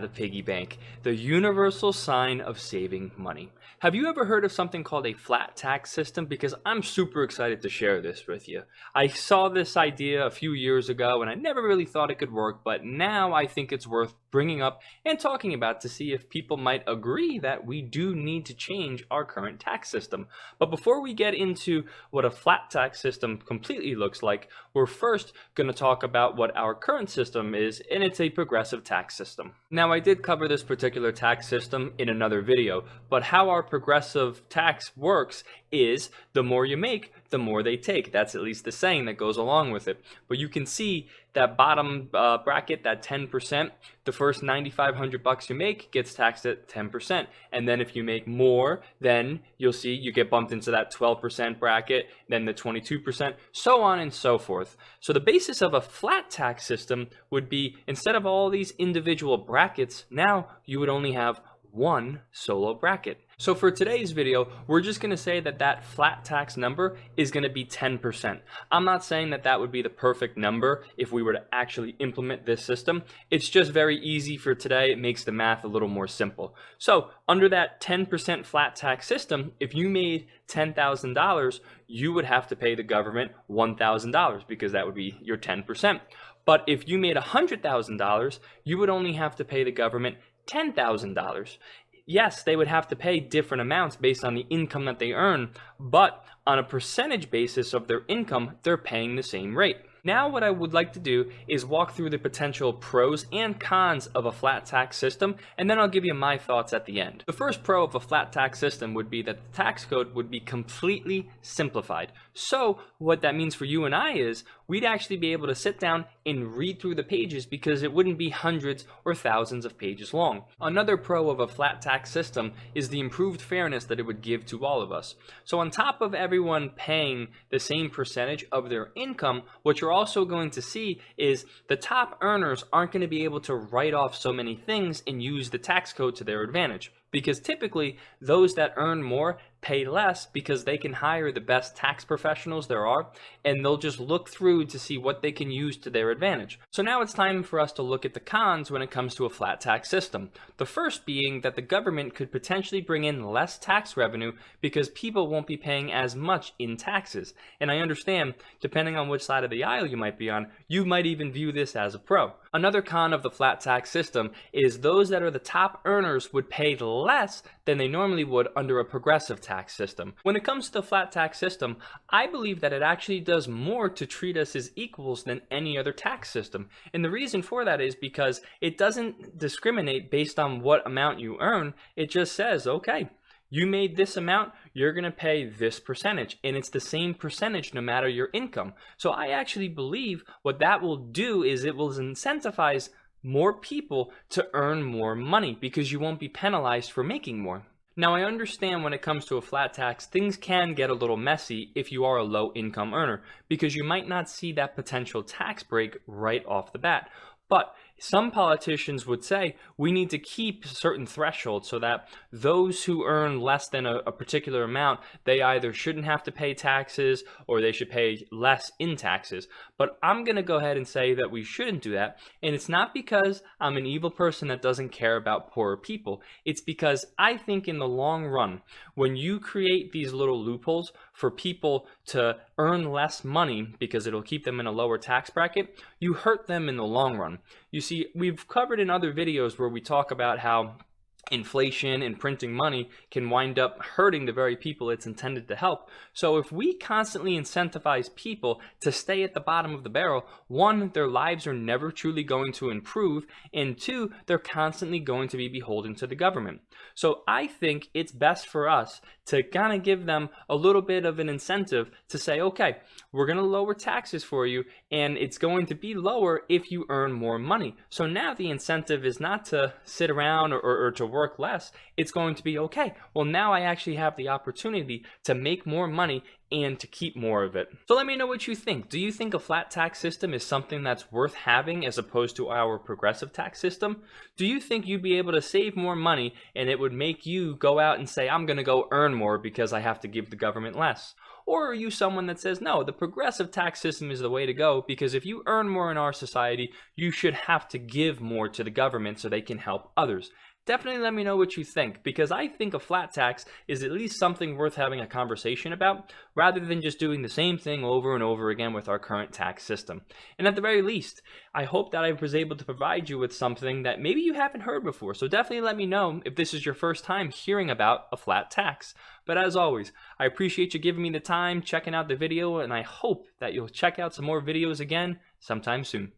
the piggy bank, the universal sign of saving money. Have you ever heard of something called a flat tax system? Because I'm super excited to share this with you. I saw this idea a few years ago and I never really thought it could work, but now I think it's worth bringing up and talking about to see if people might agree that we do need to change our current tax system. But before we get into what a flat tax system completely looks like, we're first going to talk about what our current system is, and it's a progressive tax system. Now, I did cover this particular tax system in another video, but how our progressive tax works is the more you make, the more they take. That's at least the saying that goes along with it. But you can see that bottom bracket, that 10%, the first $9,500 you make gets taxed at 10%. And then if you make more, then you'll see you get bumped into that 12% bracket, then the 22%, so on and so forth. So the basis of a flat tax system would be, instead of all these individual brackets, now you would only have one solo bracket. So for today's video, we're just going to say that that flat tax number is going to be 10%. I'm not saying that that would be the perfect number if we were to actually implement this system. It's just very easy for today. It makes the math a little more simple. So under that 10% flat tax system, if you made $10,000, you would have to pay the government $1,000 because that would be your 10%. But if you made $100,000, you would only have to pay the government $10,000. Yes, they would have to pay different amounts based on the income that they earn, but on a percentage basis of their income, they're paying the same rate. Now what I would like to do is walk through the potential pros and cons of a flat tax system, and then I'll give you my thoughts at the end. The first pro of a flat tax system would be that the tax code would be completely simplified. So what that means for you and I is we'd actually be able to sit down and read through the pages because it wouldn't be hundreds or thousands of pages long. Another pro of a flat tax system is the improved fairness that it would give to all of us. So on top of everyone paying the same percentage of their income, what you're also going to see is the top earners aren't going to be able to write off so many things and use the tax code to their advantage. Because typically those that earn more pay less because they can hire the best tax professionals there are, and they'll just look through to see what they can use to their advantage. So now it's time for us to look at the cons when it comes to a flat tax system. The first being that the government could potentially bring in less tax revenue because people won't be paying as much in taxes. And I understand, depending on which side of the aisle you might be on, you might even view this as a pro. Another con of the flat tax system is those that are the top earners would pay less than they normally would under a progressive tax system. When it comes to the flat tax system, I believe that it actually does more to treat us as equals than any other tax system. And the reason for that is because it doesn't discriminate based on what amount you earn. It just says, okay, you made this amount, you're going to pay this percentage, and it's the same percentage no matter your income. So I actually believe what that will do is it will incentivize more people to earn more money because you won't be penalized for making more. Now, I understand when it comes to a flat tax, things can get a little messy if you are a low income earner because you might not see that potential tax break right off the bat. But some politicians would say we need to keep certain thresholds so that those who earn less than a particular amount, they either shouldn't have to pay taxes or they should pay less in taxes. But I'm going to go ahead and say that we shouldn't do that. And it's not because I'm an evil person that doesn't care about poorer people. It's because I think in the long run, when you create these little loopholes for people to earn less money because it'll keep them in a lower tax bracket, you hurt them in the long run. You see, we've covered in other videos where we talk about how inflation and printing money can wind up hurting the very people it's intended to help. So if we constantly incentivize people to stay at the bottom of the barrel, one, their lives are never truly going to improve, and two, they're constantly going to be beholden to the government. So I think it's best for us to kind of give them a little bit of an incentive to say, okay, we're going to lower taxes for you, and it's going to be lower if you earn more money. So now the incentive is not to sit around or to work less. It's going to be, okay, well, now I actually have the opportunity to make more money and to keep more of it. So let me know what you think. Do you think a flat tax system is something that's worth having as opposed to our progressive tax system? Do you think you'd be able to save more money and it would make you go out and say, I'm going to go earn more because I have to give the government less? Or are you someone that says, no, the progressive tax system is the way to go, because if you earn more in our society, you should have to give more to the government so they can help others? Definitely let me know what you think, because I think a flat tax is at least something worth having a conversation about, rather than just doing the same thing over and over again with our current tax system. And at the very least, I hope that I was able to provide you with something that maybe you haven't heard before. So definitely let me know if this is your first time hearing about a flat tax. But as always, I appreciate you giving me the time, checking out the video, and I hope that you'll check out some more videos again sometime soon.